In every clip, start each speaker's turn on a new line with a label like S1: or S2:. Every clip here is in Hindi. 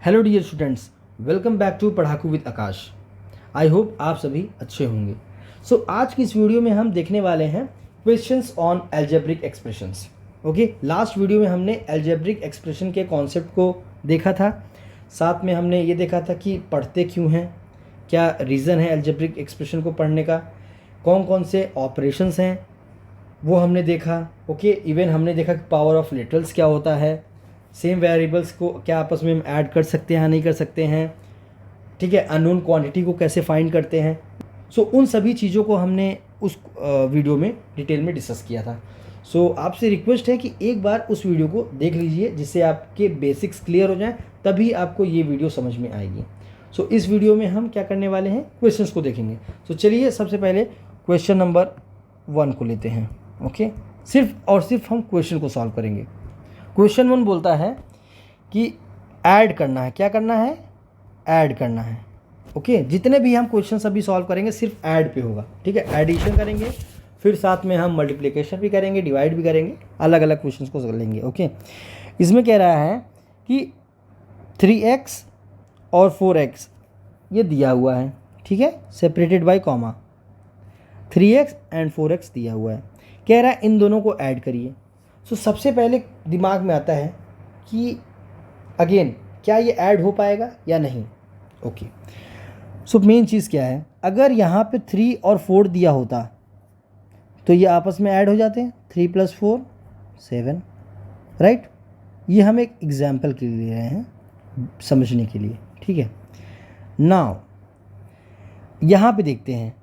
S1: Hello dear students, welcome back to Padhaku with Akash. I hope आप सभी अच्छे होंगे। सो आज की इस वीडियो में हम देखने वाले हैं questions on algebraic expressions. Okay, last video में हमने एल्जेब्रिक एक्सप्रेशन के कॉन्सेप्ट को देखा था। साथ में हमने ये देखा था कि पढ़ते क्यों हैं, क्या रीज़न है एल्जेब्रिक एक्सप्रेशन को पढ़ने का, कौन कौन से ऑपरेशंस हैं वो हमने देखा। ओके, इवन हमने देखा कि पावर ऑफ लिटरल्स क्या होता है, सेम वेरिएबल्स को क्या आपस में हम ऐड कर सकते हैं या नहीं कर सकते हैं, ठीक है, अननोन क्वांटिटी को कैसे फाइंड करते हैं। सो उन सभी चीज़ों को हमने उस वीडियो में डिटेल में डिस्कस किया था। सो आपसे रिक्वेस्ट है कि एक बार उस वीडियो को देख लीजिए जिससे आपके बेसिक्स क्लियर हो जाएं, तभी आपको ये वीडियो समझ में आएगी। सो इस वीडियो में हम क्या करने वाले हैं, क्वेश्चंस को देखेंगे। सो चलिए सबसे पहले क्वेश्चन नंबर 1 को लेते हैं। ओके, सिर्फ और सिर्फ हम क्वेश्चन को सॉल्व करेंगे। क्वेश्चन 1 बोलता है कि ऐड करना है। क्या करना है? ऐड करना है। ओके, जितने भी हम क्वेश्चन अभी सॉल्व करेंगे सिर्फ ऐड पे होगा, ठीक है। एडिशन करेंगे, फिर साथ में हम मल्टीप्लिकेशन भी करेंगे, डिवाइड भी करेंगे, अलग अलग क्वेश्चंस को लेंगे। ओके, इसमें कह रहा है कि 3x और 4x ये दिया हुआ है, ठीक है, separated by comma. 3x and 4x दिया हुआ है, कह रहा है इन दोनों को ऐड करिए। सो सबसे पहले दिमाग में आता है कि अगेन क्या ये ऐड हो पाएगा या नहीं। ओके, सो मेन चीज़ क्या है, अगर यहाँ पे 3 और 4 दिया होता तो ये आपस में ऐड हो जाते हैं। 3 + 4 7, राइट। ये हम एक एग्जाम्पल के लिए ले रहे हैं समझने के लिए, ठीक है। नाउ यहाँ पे देखते हैं,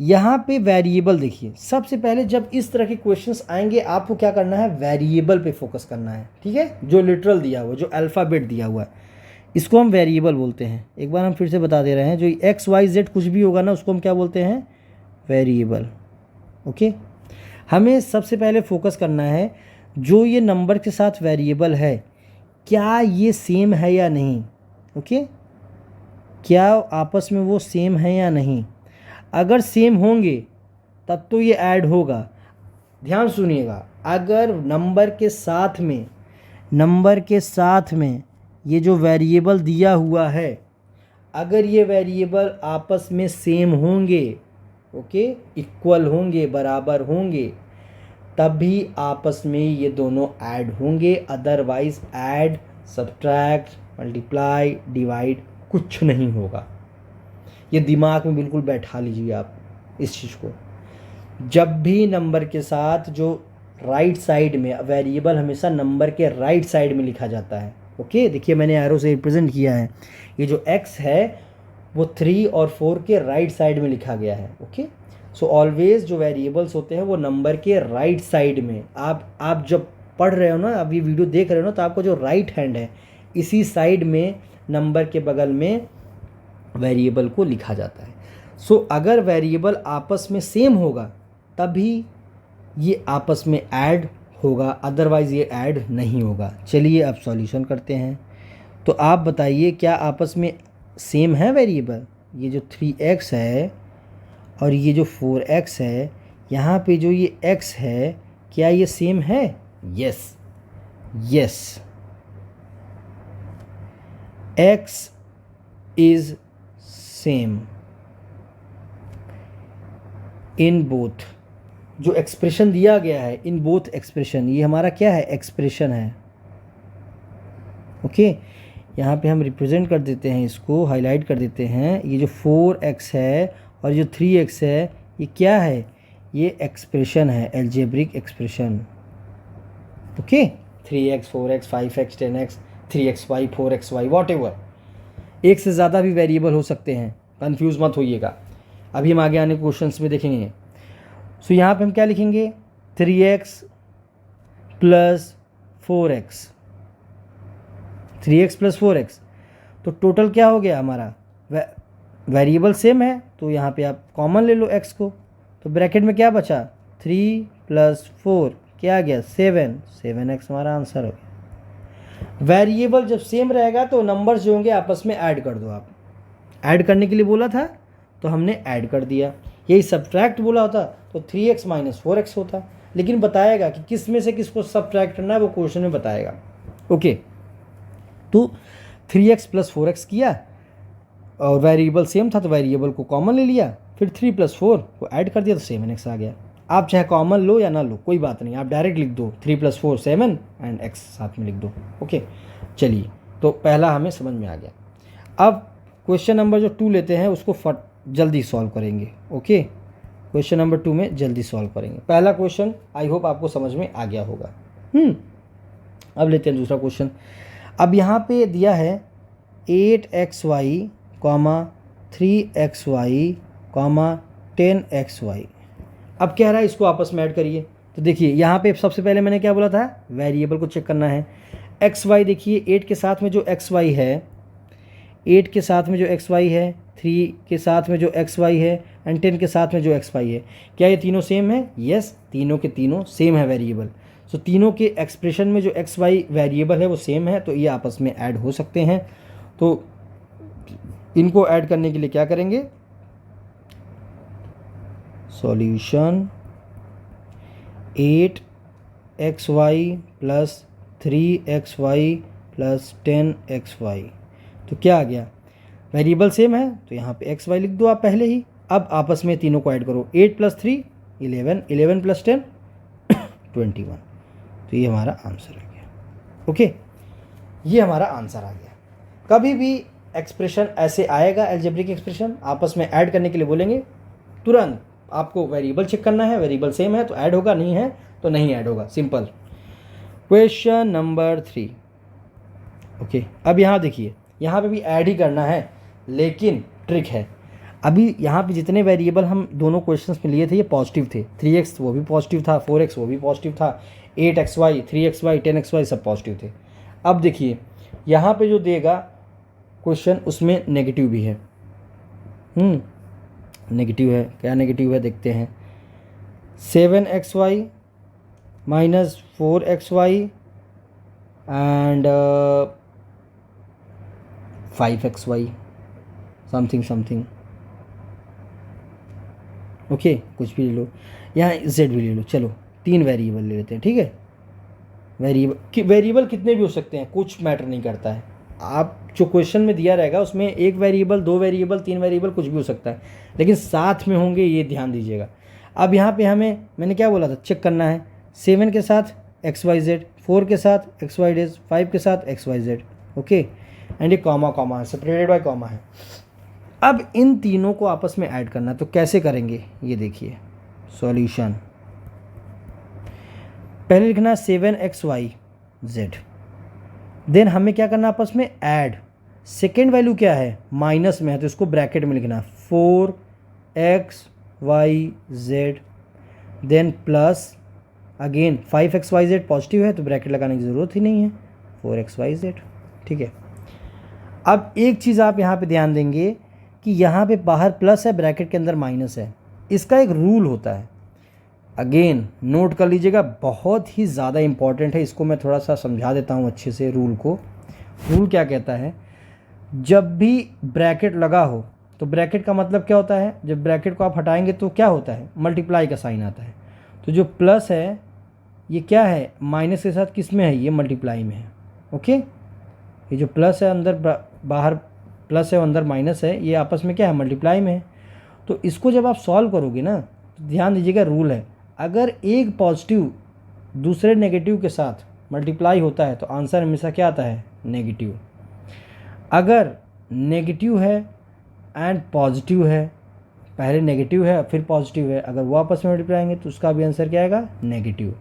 S1: यहाँ पे वेरिएबल देखिए। सबसे पहले जब इस तरह के क्वेश्चंस आएंगे आपको क्या करना है, वेरिएबल पे फोकस करना है, ठीक है। जो लिटरल दिया हुआ है, जो अल्फ़ाबेट दिया हुआ है, इसको हम वेरिएबल बोलते हैं। एक बार हम फिर से बता दे रहे हैं, जो x y z कुछ भी होगा ना उसको हम क्या बोलते हैं, वेरिएबल। ओके, हमें सबसे पहले फोकस करना है जो ये नंबर के साथ वेरिएबल है क्या ये सेम है या नहीं। ओके, क्या आपस में वो सेम है या नहीं। अगर सेम होंगे तब तो ये ऐड होगा। ध्यान सुनिएगा, अगर नंबर के साथ में ये जो वेरिएबल दिया हुआ है, अगर ये वेरिएबल आपस में सेम होंगे, ओके, इक्वल होंगे, बराबर होंगे, तभी आपस में ये दोनों ऐड होंगे। Otherwise add, subtract, multiply, divide कुछ नहीं होगा। ये दिमाग में बिल्कुल बैठा लीजिए आप इस चीज़ को। जब भी नंबर के साथ जो राइट साइड में, वेरिएबल हमेशा नंबर के राइट साइड में लिखा जाता है। ओके, देखिए मैंने एरो से रिप्रेजेंट किया है, ये जो x है वो 3 और 4 के राइट साइड में लिखा गया है। ओके, सो ऑलवेज जो वेरिएबल्स होते हैं वो नंबर के राइट साइड में। आप जब पढ़ रहे हो ना, आप ये वीडियो देख रहे हो ना, तो आपको जो राइट हैंड है इसी साइड में नंबर के बगल में वेरिएबल को लिखा जाता है। सो अगर वेरिएबल आपस में सेम होगा तभी ये आपस में ऐड होगा, अदरवाइज़ ये ऐड नहीं होगा। चलिए अब सॉल्यूशन करते हैं। तो आप बताइए क्या आपस में सेम है वेरिएबल? ये जो 3x है और ये जो 4x है, यहाँ पे जो ये x है, क्या ये सेम है? Yes, yes, x is same in both. जो एक्सप्रेशन दिया गया है इन बोथ एक्सप्रेशन, ये हमारा क्या है, एक्सप्रेशन है। ओके, यहाँ पे हम रिप्रेजेंट कर देते हैं, इसको हाईलाइट कर देते हैं। ये जो 4x है और जो 3x है, ये क्या है, ये एक्सप्रेशन है, algebraic expression. Okay, 3x 4x 5x 10x 3xy 4xy whatever, एक से ज़्यादा भी वेरिएबल हो सकते हैं, कंफ्यूज मत होइएगा। अभी हम आगे आने क्वेश्चंस में देखेंगे। सो यहाँ पे हम क्या लिखेंगे, 3x + 4x, 3x + 4x, तो टोटल क्या हो गया हमारा, वेरिएबल सेम है तो यहाँ पे आप कॉमन ले लो x को, तो ब्रैकेट में क्या बचा, 3 + 4 क्या आ गया, 7x हमारा आंसर हो गया। वेरिएबल जब सेम रहेगा तो नंबर्स जो होंगे आपस में ऐड कर दो। आप ऐड करने के लिए बोला था तो हमने ऐड कर दिया। यही सब्ट्रैक्ट बोला होता तो 3x - 4x होता, लेकिन बताएगा कि किस में से किसको सब्ट्रैक्ट करना है वो क्वेश्चन में बताएगा। ओके, तो 3x प्लस 4x किया और वेरिएबल सेम था तो वेरिएबल को कॉमन ले लिया, फिर 3 प्लस 4 को ऐड कर दिया तो 7x आ गया। आप चाहे कॉमन लो या ना लो कोई बात नहीं, आप डायरेक्ट लिख दो 3 प्लस 4 7 एंड x साथ में लिख दो। ओके चलिए, तो पहला हमें समझ में आ गया। अब क्वेश्चन नंबर जो 2 लेते हैं उसको जल्दी सॉल्व करेंगे। ओके, क्वेश्चन नंबर 2 में जल्दी सॉल्व करेंगे। पहला क्वेश्चन आई होप आपको समझ में आ गया होगा। अब लेते हैं दूसरा क्वेश्चन। अब यहाँ पे दिया है 8xy, 3xy, 10xy। अब कह रहा है इसको आपस में ऐड करिए। तो देखिए यहाँ पे सबसे पहले मैंने क्या बोला था, वेरिएबल को चेक करना है। xy देखिए 8 के साथ में जो xy है, 8 के साथ में जो xy है, 3 के साथ में जो xy है एंड 10 के साथ में जो xy है, क्या ये तीनों सेम है? यस, तीनों के तीनों सेम है वेरिएबल। सो तीनों के एक्सप्रेशन में जो xy वेरिएबल है वो सेम है, तो ये आपस में ऐड हो सकते हैं। तो इनको ऐड करने के लिए क्या करेंगे, solution 8xy plus 3xy plus 10xy। तो क्या आ गया, वेरिएबल सेम है तो यहाँ पे xy लिख दो आप पहले ही। अब आपस में तीनों को ऐड करो, 8 प्लस 3 11, 11 प्लस 10 21। तो ये हमारा आंसर आ गया। ओके, ये हमारा आंसर आ गया। कभी भी एक्सप्रेशन ऐसे आएगा, अलजेब्रिक एक्सप्रेशन आपस में ऐड करने के लिए बोलेंगे, तुरंत आपको वेरिएबल चेक करना है, वेरिएबल सेम है तो ऐड होगा, नहीं है तो नहीं ऐड होगा, सिंपल। Question number 3। ओके, अब यहाँ देखिए, यहाँ पे भी ऐड ही करना है, लेकिन ट्रिक है। अभी यहाँ पे जितने वेरिएबल हम दोनों क्वेश्चंस में लिए थे ये पॉजिटिव थे। 3x वो भी पॉजिटिव था, 4x वो भी पॉजिटिव था, 8xy, 3xy, 10xy सब पॉजिटिव थे। अब देखिए यहाँ पे जो देगा क्वेश्चन उसमें नेगेटिव भी है। नेगेटिव है, क्या नेगेटिव है देखते हैं। 7xy minus 4xy and 5xy something something. Okay, कुछ भी ले लो, यहाँ z भी ले लो। चलो 3 वेरिएबल ले लेते हैं, ठीक है। वेरिएबल कितने भी हो सकते हैं, कुछ मैटर नहीं करता है। आप जो क्वेश्चन में दिया रहेगा उसमें 1 वेरिएबल, 2 वेरिएबल, 3 वेरिएबल कुछ भी हो सकता है, लेकिन साथ में होंगे, ये ध्यान दीजिएगा। अब यहाँ पे हमें, मैंने क्या बोला था, चेक करना है 7 के साथ xyz, 4 के साथ xy, 5 के साथ xyz। ओके, एंड ये कॉमा कॉमा है, सेपरेटेड बाय कॉमा है। अब इन तीनों को आपस में ऐड करना है, तो कैसे करेंगे ये देखिए। सॉल्यूशन पहले लिखना है 7xyz, देन हमें क्या करना है आपस में ऐड। सेकेंड वैल्यू क्या है, माइनस में है तो इसको ब्रैकेट में लिखना 4xyz, then plus again 5xyz positive है तो ब्रैकेट लगाने की ज़रूरत ही नहीं है, 4xyz। ठीक है, अब एक चीज़ आप यहाँ पे ध्यान देंगे कि यहाँ पे बाहर प्लस है, ब्रैकेट के अंदर माइनस है। इसका एक रूल होता है, अगेन नोट कर लीजिएगा, बहुत ही ज़्यादा इम्पॉर्टेंट है। इसको मैं थोड़ा सा समझा देता हूँ अच्छे से रूल को। रूल क्या कहता है, जब भी ब्रैकेट लगा हो तो ब्रैकेट का मतलब क्या होता है, जब ब्रैकेट को आप हटाएंगे तो क्या होता है, मल्टीप्लाई का साइन आता है। तो जो प्लस है ये क्या है, माइनस के साथ किस में है, ये मल्टीप्लाई में है। ओके, ये जो प्लस है अंदर, बाहर प्लस है अंदर माइनस है, ये आपस में क्या है, मल्टीप्लाई में है। तो इसको जब आप सॉल्व करोगे ना तो ध्यान दीजिएगा, रूल है, अगर एक पॉजिटिव दूसरे नेगेटिव के साथ मल्टीप्लाई होता है तो आंसर हमेशा क्या आता है, नेगेटिव। अगर नेगेटिव है एंड पॉजिटिव है, पहले नेगेटिव है फिर पॉजिटिव है, अगर वो आपस में मल्टीप्लाई आएंगे तो उसका भी आंसर क्या आएगा, नेगेटिव।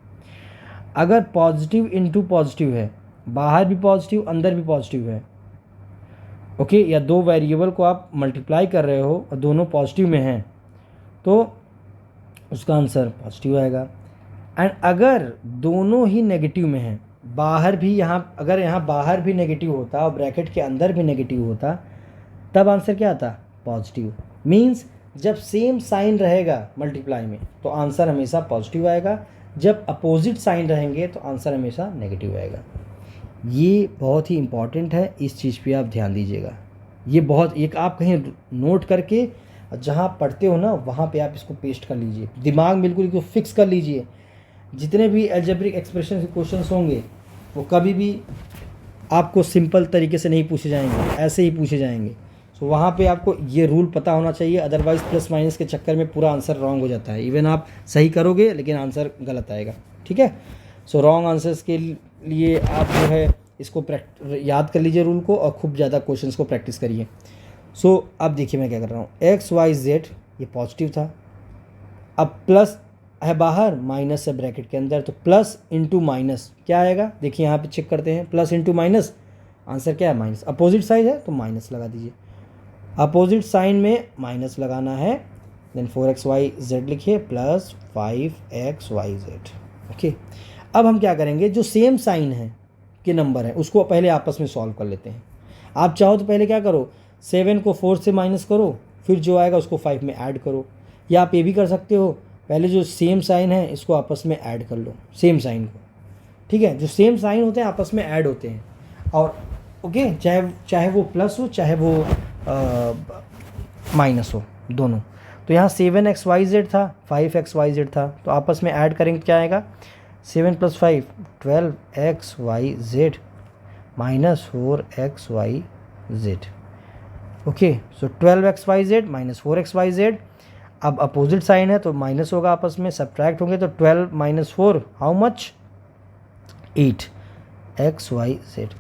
S1: अगर पॉजिटिव इंटू पॉजिटिव है, बाहर भी पॉजिटिव अंदर भी पॉजिटिव है, ओके, या दो वेरिएबल को आप मल्टीप्लाई कर रहे हो और दोनों पॉजिटिव में हैं तो उसका आंसर पॉजिटिव आएगा। एंड अगर दोनों ही नेगेटिव में हैं, बाहर भी यहाँ, अगर यहाँ बाहर भी नेगेटिव होता और ब्रैकेट के अंदर भी नेगेटिव होता तब आंसर क्या आता, पॉजिटिव। मीन्स जब सेम साइन रहेगा मल्टीप्लाई में तो आंसर हमेशा पॉजिटिव आएगा, जब अपोजिट साइन रहेंगे तो आंसर हमेशा नेगेटिव आएगा। ये बहुत ही इम्पॉर्टेंट है, इस चीज़ पे आप ध्यान दीजिएगा। ये बहुत, एक आप कहीं नोट करके जहाँ पढ़ते हो ना वहाँ पे आप इसको पेस्ट कर लीजिए, दिमाग बिल्कुल इसको फिक्स कर लीजिए। जितने भी अलजेब्रिक एक्सप्रेशन के क्वेश्चंस होंगे वो कभी भी आपको सिंपल तरीके से नहीं पूछे जाएंगे, ऐसे ही पूछे जाएंगे। सो वहाँ पे आपको ये रूल पता होना चाहिए, अदरवाइज़ प्लस माइनस के चक्कर में पूरा आंसर रॉन्ग हो जाता है। इवन आप सही करोगे लेकिन आंसर गलत आएगा, ठीक है। सो रॉन्ग आंसर्स के लिए आप जो है इसको याद कर लीजिए रूल को, और खूब ज़्यादा क्वेश्चंस को प्रैक्टिस करिए। सो अब देखिए मैं क्या कर रहा हूँ, एक्स वाई जेड ये पॉजिटिव था, अब प्लस है बाहर, माइनस है ब्रैकेट के अंदर, तो प्लस इंटू माइनस क्या आएगा, देखिए यहाँ पे चेक करते हैं, प्लस इंटू माइनस आंसर क्या है माइनस। अपोजिट साइड है तो माइनस लगा दीजिए, अपोजिट साइन में माइनस लगाना है। देन 4xyz लिखिए प्लस 5xyz। ओके, अब हम क्या करेंगे, जो सेम साइन है के नंबर है उसको पहले आपस में सॉल्व कर लेते हैं। आप चाहो तो पहले क्या करो, 7 को 4 से माइनस करो, फिर जो आएगा उसको 5 में ऐड करो, या आप ये भी कर सकते हो, पहले जो सेम साइन है इसको आपस में ऐड कर लो, सेम साइन को, ठीक है। जो सेम साइन होते हैं आपस में ऐड होते हैं, और ओके, चाहे वो प्लस हो चाहे वो माइनस हो, दोनों। तो यहाँ 7xyz था, 5xyz था, तो आपस में ऐड करेंगे क्या आएगा, 7 + 5 12xyz माइनस 4xyz। ओके, सो 12xyz माइनस 4xyz। अब अपोजिट साइन है तो माइनस होगा, आपस में सब्ट्रैक्ट होंगे, तो 12 माइनस 4 हाउ मच, 8xyz।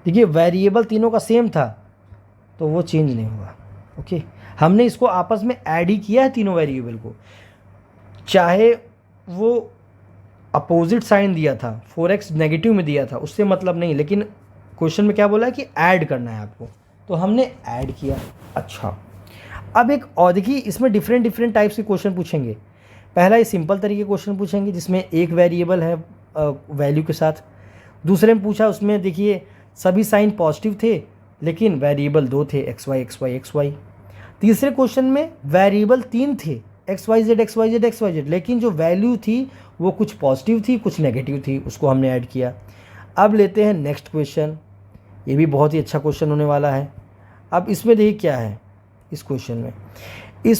S1: देखिए वेरिएबल तीनों का सेम था तो वो चेंज नहीं हुआ। ओके, हमने इसको आपस में ऐड ही किया है तीनों वेरिएबल को, चाहे वो अपोजिट साइन दिया था, 4x नेगेटिव में दिया था, उससे मतलब नहीं, लेकिन क्वेश्चन में क्या बोला है कि ऐड करना है आपको, तो हमने ऐड किया। अच्छा, अब एक और देखिए, इसमें डिफरेंट टाइप्स के क्वेश्चन पूछेंगे। पहला ये सिंपल तरीके क्वेश्चन पूछेंगे जिसमें एक वेरिएबल है वैल्यू के साथ। दूसरे में पूछा, उसमें देखिए सभी साइन पॉजिटिव थे लेकिन वेरिएबल 2 थे, xy। तीसरे क्वेश्चन में वेरिएबल 3 थे, xyz, लेकिन जो वैल्यू थी वो कुछ पॉजिटिव थी कुछ नेगेटिव थी, उसको हमने ऐड किया। अब लेते हैं नेक्स्ट क्वेश्चन, ये भी बहुत ही अच्छा क्वेश्चन होने वाला है। अब इसमें देखिए क्या है, इस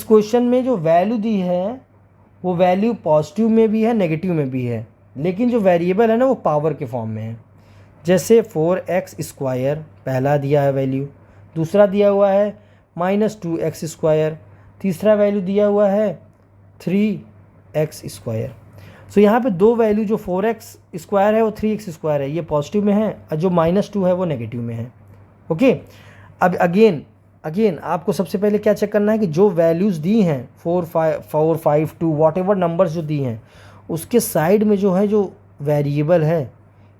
S1: क्वेश्चन में जो वैल्यू दी है वो वैल्यू पॉजिटिव में भी है नेगेटिव में भी है, लेकिन जो वेरिएबल है ना वो पावर के फॉर्म में है। जैसे 4x² पहला दिया है वैल्यू, दूसरा दिया हुआ है -2x², तीसरा वैल्यू दिया हुआ है 3x²। सो यहाँ पे दो वैल्यू, जो 4x² है वो 3x² है, ये पॉजिटिव में है, और जो -2 है वो नेगेटिव में है। ओके, अब अगेन आपको सबसे पहले क्या चेक करना है कि जो वैल्यूज़ दी हैं 4, 5, 2 वॉट नंबर्स जो दी हैं, उसके साइड में जो है जो वेरिएबल है,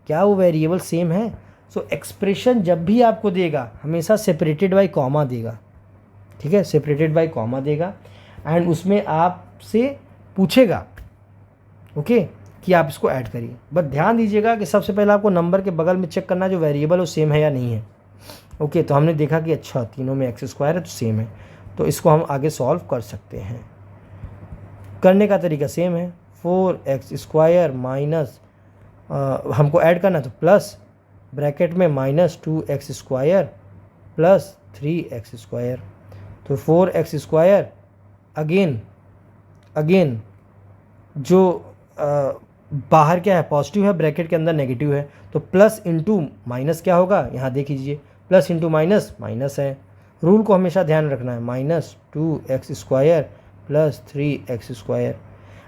S1: क्या वो वेरिएबल सेम है। सो एक्सप्रेशन जब भी आपको देगा हमेशा सेपरेटेड बाय कॉमा देगा, ठीक है, सेपरेटेड बाय कॉमा देगा, एंड उसमें आपसे पूछेगा ओके कि आप इसको ऐड करिए। बट ध्यान दीजिएगा कि सबसे पहले आपको नंबर के बगल में चेक करना है जो वेरिएबल वो सेम है या नहीं है। ओके, तो हमने देखा कि अच्छा तीनों में x² है तो सेम है, तो इसको हम आगे सॉल्व कर सकते हैं। करने का तरीका सेम है, 4x² माइनस हमको ऐड करना तो प्लस ब्रैकेट में -2x² प्लस 3x², तो 4x² अगेन जो बाहर क्या है पॉजिटिव है, ब्रैकेट के अंदर नेगेटिव है, तो प्लस इंटू माइनस क्या होगा, यहाँ देख लीजिए प्लस इंटू माइनस माइनस है। रूल को हमेशा ध्यान रखना है, -2x² प्लस 3x²।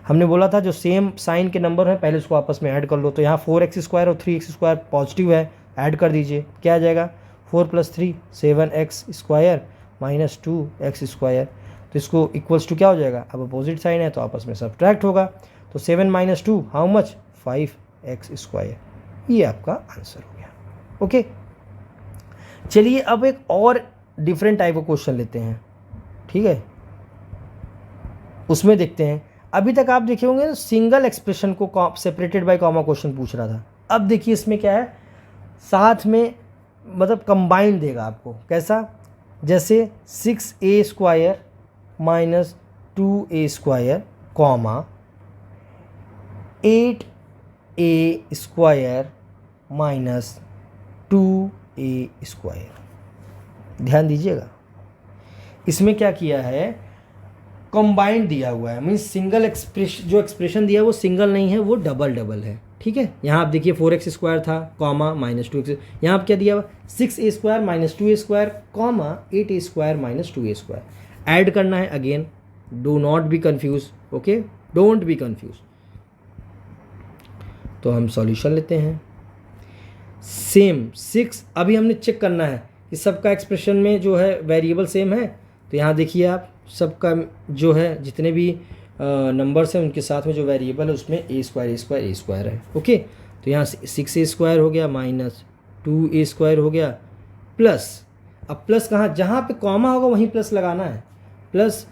S1: हमने बोला था जो सेम साइन के नंबर हैं पहले उसको आपस में ऐड कर लो, तो यहाँ 4x² और 3x² पॉजिटिव है, ऐड कर दीजिए, क्या आ जाएगा 4 + 3 7x² माइनस 2x², तो इसको इक्वल्स टू क्या हो जाएगा, अब अपोजिट साइन है तो आपस में सब्ट्रैक्ट होगा, तो 7 - 2 हाउ मच 5x²। ये आपका आंसर हो गया। ओके, चलिए अब एक और डिफरेंट टाइप का क्वेश्चन लेते हैं, ठीक है, उसमें देखते हैं। अभी तक आप देखे होंगे सिंगल एक्सप्रेशन को सेपरेटेड बाय कॉमा क्वेश्चन पूछ रहा था, अब देखिए इसमें क्या है, साथ में मतलब कंबाइंड देगा आपको, कैसा, जैसे 6a² minus 2a² comma 8a² minus 2a²। ध्यान दीजिएगा, इसमें क्या किया है, कंबाइंड दिया हुआ है, मीन्स सिंगल एक्सप्रेशन, जो एक्सप्रेशन दिया है वो सिंगल नहीं है, वो डबल है। ठीक है। यहाँ आप देखिए 4x² था कॉमा -2x, यहाँ आप क्या दिया हुआ 6a² -2a² comma 8a² -2a²। Add करना है again, do not be confuse, okay, don't be confuse. तो हम सॉल्यूशन लेते हैं। सेम 6, अभी हमने चेक करना है कि सबका एक्सप्रेशन में जो है वेरिएबल सेम है। तो यहाँ देखिए आप सबका जो है जितने भी नंबर्स हैं उनके साथ में जो वेरिएबल है उसमें a² है, ओके। तो यहाँ 6a² हो गया -2a² हो गया प्लस, अब प्लस कहाँ, जहाँ पे कॉमा होगा वहीं प्लस लगाना है, प्लस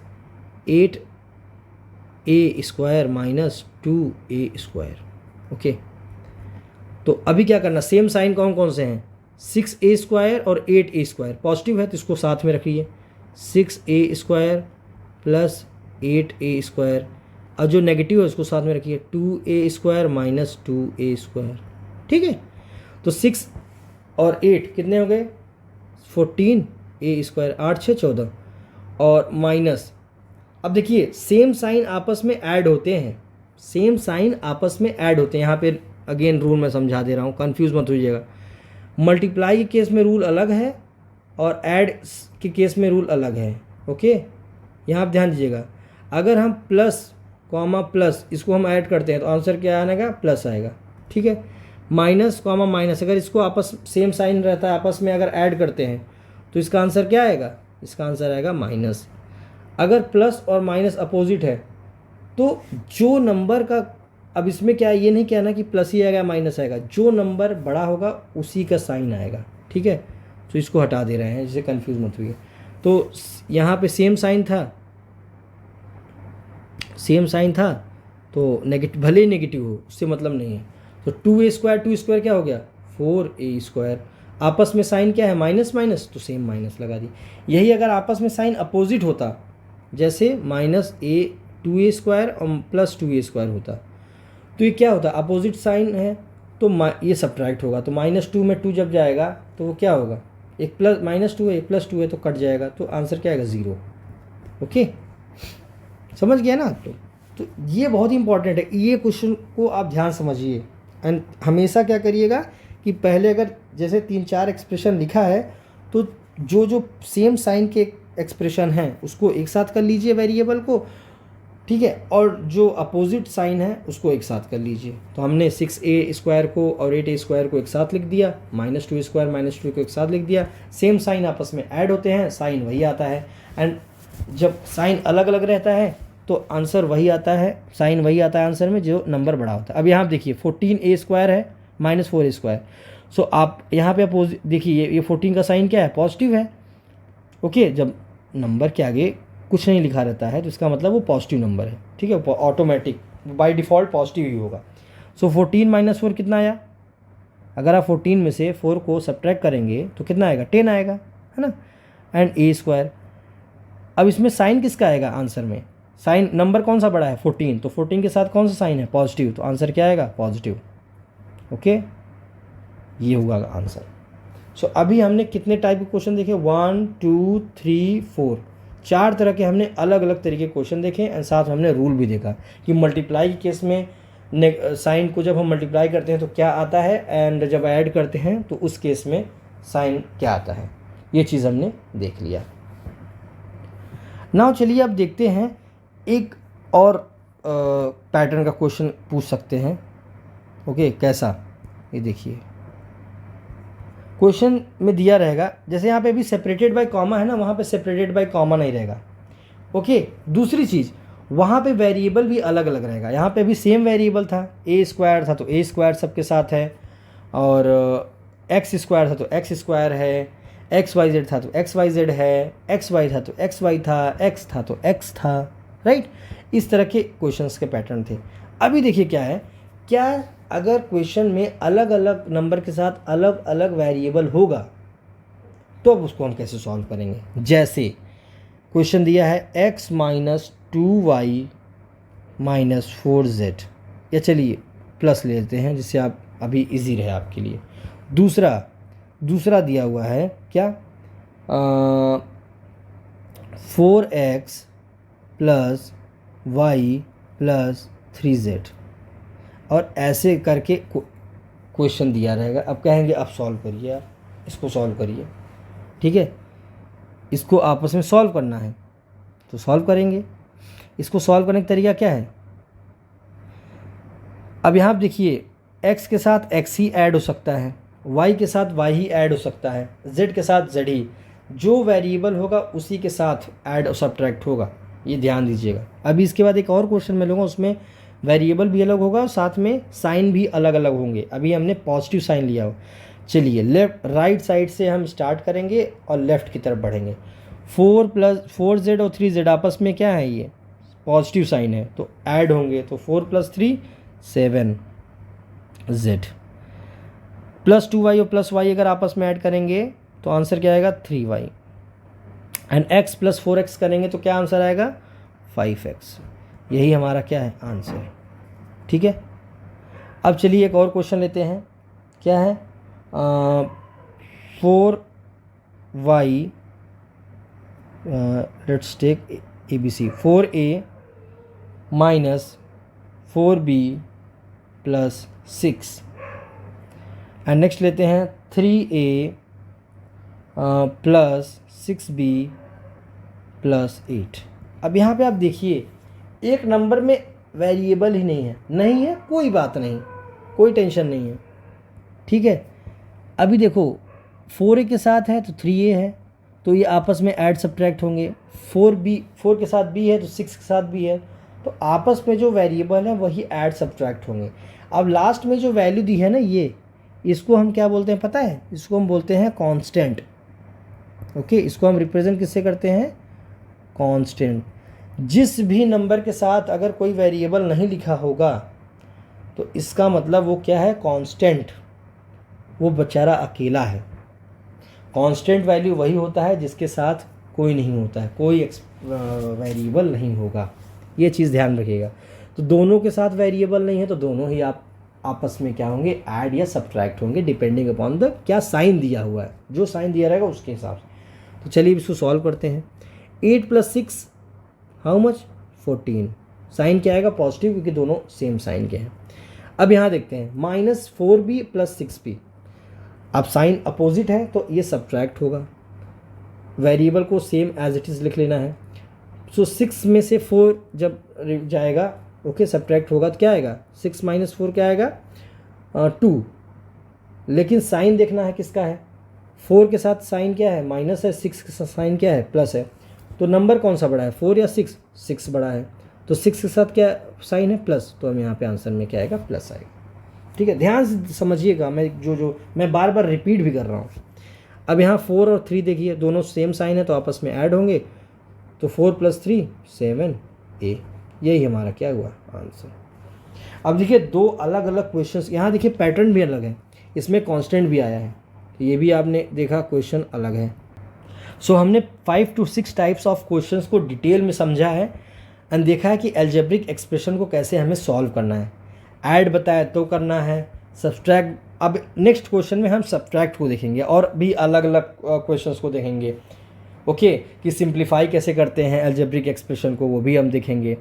S1: 8a² -2a², ओके। तो अभी क्या करना, सेम साइन कौन कौन से हैं, 6a² और 8a², पॉजिटिव है तो इसको साथ में रखिए, 6a² प्लस 8a², और जो नेगेटिव है उसको साथ में रखिए 2a² -2a², ठीक है। तो 6 और 8 कितने हो गए 14a², 8 6 14, और माइनस, अब देखिए सेम साइन आपस में ऐड होते हैं, सेम साइन आपस में ऐड होते हैं। यहाँ पे अगेन रूल मैं समझा दे रहा हूँ, कंफ्यूज मत होइएगा। मल्टीप्लाई के केस में रूल अलग है और ऐड के केस में रूल अलग है, ओके। यहाँ आप ध्यान दीजिएगा, अगर हम प्लस कॉमा प्लस इसको हम ऐड करते हैं तो आंसर क्या आएगा, प्लस आएगा, ठीक है। माइनस कॉमा माइनस, अगर इसको आपस सेम साइन रहता है आपस में अगर ऐड करते हैं तो इसका आंसर क्या आएगा, इसका आंसर आएगा माइनस। अगर प्लस और माइनस अपोजिट है तो जो नंबर का, अब इसमें क्या है, ये नहीं कहना कि प्लस ही आएगा माइनस आएगा, जो नंबर बड़ा होगा उसी का साइन आएगा, ठीक है। तो इसको हटा दे रहे हैं जिससे कंफ्यूज मत हुई। तो यहाँ पे सेम साइन था तो नेगेटिव, भले ही नेगेटिव हो उससे मतलब नहीं है। तो 2a² क्या हो गया 4a², आपस में साइन क्या है माइनस माइनस, तो सेम माइनस लगा दी। यही अगर आपस में साइन अपोजिट होता, जैसे -2a² और +2a² होता, तो ये क्या होता, अपोजिट साइन है तो ये सब्ट्रैक्ट होगा, तो -2 में 2 जब जाएगा तो वो क्या होगा, एक प्लस -2 है, एक +2 है तो कट जाएगा, तो आंसर क्या आएगा 0, ओके। समझ गया ना। तो ये बहुत ही इंपॉर्टेंट है, ये क्वेश्चन को आप ध्यान समझिए। एंड हमेशा क्या करिएगा कि पहले अगर जैसे 3-4 एक्सप्रेशन लिखा है तो जो सेम साइन के एक्सप्रेशन हैं उसको एक साथ कर लीजिए वेरिएबल को, ठीक है, और जो अपोजिट साइन है उसको एक साथ कर लीजिए। तो हमने 6a² को और 8a² को एक साथ लिख दिया, -2a² -2 को एक साथ लिख दिया। सेम साइन आपस में ऐड होते हैं, साइन वही आता है। एंड जब साइन अलग अलग रहता है तो आंसर वही आता है, साइन वही आता है आंसर में जो नंबर बड़ा होता है। अब यहाँ देखिए 14a² है -4a², सो आप यहाँ पे अपोजिट देखिए, ये 14 का साइन क्या है, पॉजिटिव है, ओके। जब नंबर के आगे कुछ नहीं लिखा रहता है तो इसका मतलब वो पॉजिटिव नंबर है, ठीक है, ऑटोमेटिक बाय डिफ़ॉल्ट पॉजिटिव ही होगा। सो 14 - 4 कितना आया, अगर आप 14 में से 4 को सब्ट्रैक्ट करेंगे तो कितना आएगा 10 आएगा, है ना। एंड a², अब इसमें साइन किसका आएगा आंसर में, साइन नंबर कौन सा बड़ा है 14, तो 14 के साथ कौन सा साइन है पॉजिटिव, तो आंसर क्या आएगा पॉजिटिव, ओके। ये हुआ आंसर। सो अभी हमने कितने टाइप के क्वेश्चन देखे, 1 2 3 4, 4 तरह के हमने अलग अलग तरीके के क्वेश्चन देखे। एंड साथ में हमने रूल भी देखा कि मल्टीप्लाई के केस में साइन को जब हम मल्टीप्लाई करते हैं तो क्या आता है, एंड जब ऐड करते हैं तो उस केस में साइन क्या आता है, ये चीज़ हमने देख लिया। नाउ चलिए अब देखते हैं एक और पैटर्न का क्वेश्चन पूछ सकते हैं, ओके। कैसा, ये देखिए क्वेश्चन में दिया रहेगा, जैसे यहाँ पे अभी सेपरेटेड बाय कॉमा है ना, वहाँ पे सेपरेटेड बाय कॉमा नहीं रहेगा, ओके। दूसरी चीज़, वहाँ पे वेरिएबल भी अलग अलग रहेगा। यहाँ पे भी सेम वेरिएबल था, a² था तो a² सबके साथ है, और x² था तो x² है, xyz था तो xyz है, xy था तो xy था, x था तो x था, राइट। इस तरह के क्वेश्चंस के पैटर्न थे। अभी देखिए क्या है, क्या अगर क्वेश्चन में अलग अलग नंबर के साथ अलग अलग वेरिएबल होगा तो अब उसको हम कैसे सॉल्व करेंगे। जैसे क्वेश्चन दिया है x - 2y - 4z, या चलिए प्लस ले लेते हैं जिससे आप अभी इजी रहे आपके लिए। दूसरा दिया हुआ है क्या, 4x + y + 3z। और ऐसे करके क्वेश्चन दिया रहेगा। अब कहेंगे आप सॉल्व करिए, आप इसको सॉल्व करिए, ठीक है। इसको आपस में सॉल्व करना है तो सॉल्व करेंगे। इसको सॉल्व करने का तरीका क्या है, अब यहाँ आप देखिए x के साथ x ही ऐड हो सकता है, y के साथ y ही ऐड हो सकता है, z के साथ z ही, जो वेरिएबल होगा उसी के साथ ऐड और सब्ट्रैक्ट होगा, ये ध्यान दीजिएगा। अभी इसके बाद एक और क्वेश्चन मैं लूँगा, उसमें वेरिएबल भी अलग होगा और साथ में साइन भी अलग अलग होंगे। अभी हमने पॉजिटिव साइन लिया हो। चलिए लेफ्ट राइट साइड से हम स्टार्ट करेंगे और लेफ़्ट की तरफ बढ़ेंगे। 4z और 3z आपस में क्या है, ये पॉजिटिव साइन है तो ऐड होंगे, तो 4 + 3 7z, प्लस 2y और प्लस y अगर आपस में ऐड करेंगे तो आंसर क्या आएगा 3y, एंड x + 4x करेंगे तो क्या आंसर आएगा 5x। यही हमारा क्या है आंसर, ठीक है। अब चलिए एक और क्वेश्चन लेते हैं, क्या है 4y, let's take ABC, 4a - 4b + 6, and next लेते हैं 3a + 6b + 8। अब यहाँ पे आप देखिए एक नंबर में वेरिएबल ही नहीं है, कोई बात नहीं, कोई टेंशन नहीं है, ठीक है। अभी देखो 4a के साथ है तो 3a है, तो ये आपस में ऐड सब्ट्रैक्ट होंगे। 4 के साथ b है तो 6 के साथ b है, तो आपस में जो वेरिएबल है वही ऐड सब्ट्रैक्ट होंगे। अब लास्ट में जो वैल्यू दी है ना, ये इसको हम क्या बोलते हैं पता है, इसको हम बोलते हैं कांस्टेंट। ओके, इसको हम रिप्रेजेंट किससे करते हैं, कांस्टेंट। जिस भी नंबर के साथ अगर कोई वेरिएबल नहीं लिखा होगा तो इसका मतलब वो क्या है, कांस्टेंट, वो बेचारा अकेला है। कांस्टेंट वैल्यू वही होता है जिसके साथ कोई नहीं होता है, कोई वेरिएबल नहीं होगा, ये चीज़ ध्यान रखिएगा। तो दोनों के साथ वेरिएबल नहीं है तो दोनों ही आप आपस में क्या होंगे, ऐड या सब्ट्रैक्ट होंगे, डिपेंडिंग अपॉन द क्या साइन दिया हुआ है, जो साइन दिया रहेगा उसके हिसाब से। तो चलिए इसको सॉल्व करते हैं। 8 + 6 हाउ मच 14, साइन क्या आएगा पॉजिटिव, क्योंकि दोनों सेम साइन के हैं। अब यहाँ देखते हैं -4b + 6b, अब साइन अपोजिट है तो ये सब्ट्रैक्ट होगा, वेरिएबल को सेम एज इट इज़ लिख लेना है। सो 6 में से 4 जब जाएगा ओके सब्ट्रैक्ट होगा तो क्या आएगा, 6 - 4 क्या आएगा 2, लेकिन साइन देखना है किसका है, 4 के साथ साइन क्या है माइनस है, 6 के साथ साइन क्या है प्लस है, तो नंबर कौन सा बड़ा है 4 या 6, 6 बड़ा है, तो 6 के साथ क्या साइन है प्लस, तो हम यहाँ पे आंसर में क्या आएगा प्लस आएगा, ठीक है। ध्यान से समझिएगा, मैं जो मैं बार बार रिपीट भी कर रहा हूँ। अब यहाँ 4 और 3 देखिए दोनों सेम साइन है तो आपस में ऐड होंगे, तो 4 + 3 7a, यही हमारा क्या हुआ आंसर। अब देखिए दो अलग अलग क्वेश्चंस, यहाँ देखिए पैटर्न भी अलग है, इसमें कांस्टेंट भी आया है, तो ये भी आपने देखा क्वेश्चन अलग है। सो हमने 5 to 6 टाइप्स ऑफ क्वेश्चंस को डिटेल में समझा है एंड देखा है कि एल्जेब्रिक एक्सप्रेशन को कैसे हमें सॉल्व करना है, ऐड बताया तो करना है, सब्ट्रैक्ट। अब नेक्स्ट क्वेश्चन में हम सब्ट्रैक्ट को देखेंगे और भी अलग अलग क्वेश्चंस को देखेंगे, ओके कि सिंप्लीफाई कैसे करते हैं एल्जेब्रिक एक्सप्रेशन को, वो भी हम देखेंगे।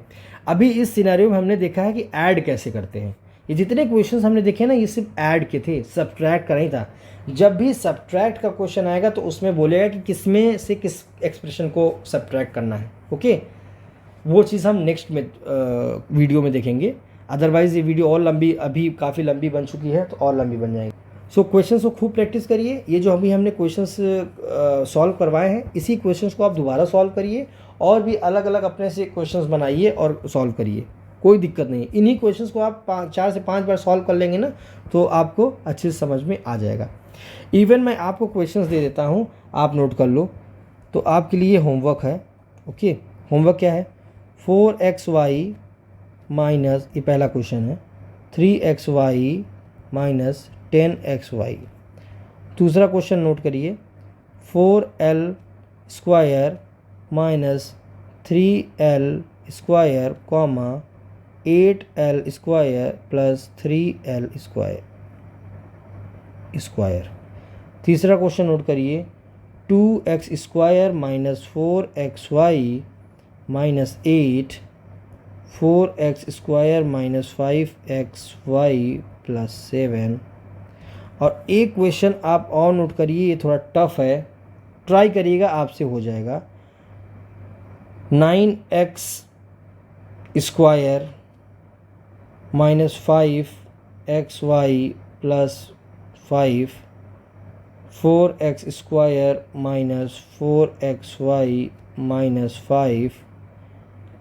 S1: अभी इस सिनेरियो में हमने देखा है कि ऐड कैसे करते हैं। ये जितने क्वेश्चंस हमने देखे ना, ये सिर्फ ऐड के थे, सब्ट्रैक्ट का नहीं था। जब भी सब्ट्रैक्ट का क्वेश्चन आएगा तो उसमें बोलेगा कि किस में से किस एक्सप्रेशन को सब्ट्रैक्ट करना है, ओके। वो चीज़ हम नेक्स्ट में वीडियो में देखेंगे। अदरवाइज़ ये वीडियो और लंबी, अभी काफ़ी लंबी बन चुकी है तो और लंबी बन जाएगी। सो क्वेश्चंस को खूब प्रैक्टिस करिए। ये जो अभी हमने क्वेश्चंस सॉल्व करवाए हैं, इसी क्वेश्चंस को आप दोबारा सॉल्व करिए और भी अलग अलग अपने से क्वेश्चंस बनाइए और सॉल्व करिए, कोई दिक्कत नहीं है। इन्हीं क्वेश्चंस को आप 4 से 5 बार सॉल्व कर लेंगे ना तो आपको अच्छे से समझ में आ जाएगा। इवन मैं आपको क्वेश्चंस दे देता हूँ, आप नोट कर लो। तो आपके लिए होमवर्क है, ओके। होमवर्क क्या है, 4xy माइनस, ये पहला क्वेश्चन है, 3xy माइनस 10xy। दूसरा क्वेश्चन नोट करिए, 4l square minus 3l square comma 8l square plus 3l square. तीसरा क्वेश्चन नोट करिए, 2x square minus 4xy minus 8 4x² minus 5xy plus 7। और एक क्वेश्चन आप और नोट करिए, ये थोड़ा टफ है, ट्राई करिएगा, आपसे हो जाएगा। 9x² minus 5xy plus 5, 4x² minus 4xy minus 5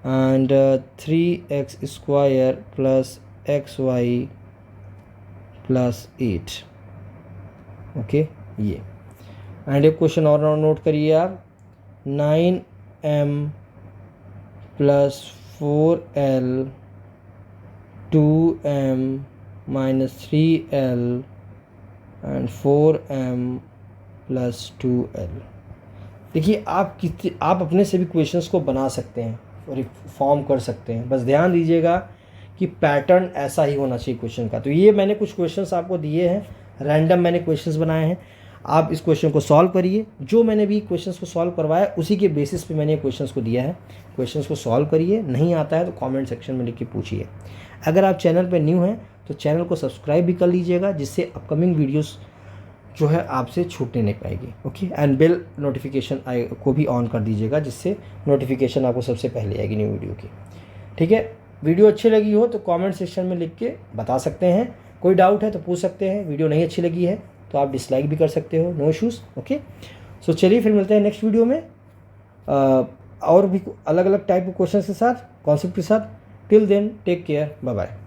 S1: and 3x² plus xy plus 8। Okay, ये एंड एक क्वेश्चन और नोट करिए आप, 9m plus 4l 2m minus 3l and 4m plus 2l। देखिए आप अपने से भी क्वेश्चंस को बना सकते हैं और फॉर्म कर सकते हैं, बस ध्यान दीजिएगा कि पैटर्न ऐसा ही होना चाहिए क्वेश्चन का। तो ये मैंने कुछ क्वेश्चंस आपको दिए हैं, रैंडम मैंने क्वेश्चंस बनाए हैं, आप इस क्वेश्चन को सॉल्व करिए। जो मैंने भी क्वेश्चंस को सॉल्व करवाया उसी के बेसिस पे मैंने क्वेश्चंस को दिया है। क्वेश्चंस को सॉल्व करिए, नहीं आता है तो कमेंट सेक्शन में लिख के पूछिए। अगर आप चैनल पर न्यू हैं तो चैनल को सब्सक्राइब भी कर लीजिएगा, जिससे अपकमिंग वीडियोस जो है आपसे छूटने नहीं पाएगी। ओके, एंड बेल नोटिफिकेशन को भी ऑन कर दीजिएगा, जिससे नोटिफिकेशन आपको सबसे पहले आएगी न्यू वीडियो की। ठीक है, वीडियो अच्छी लगी हो तो कमेंट सेक्शन में लिख के बता सकते हैं, कोई डाउट है तो पूछ सकते हैं। वीडियो नहीं अच्छी लगी है तो आप डिसलाइक भी कर सकते हो, नो इशूज़। ओके, सो चलिए फिर मिलते हैं नेक्स्ट वीडियो में और भी अलग अलग टाइप के क्वेश्चन के साथ, कॉन्सेप्ट के साथ। Till then take care, bye bye.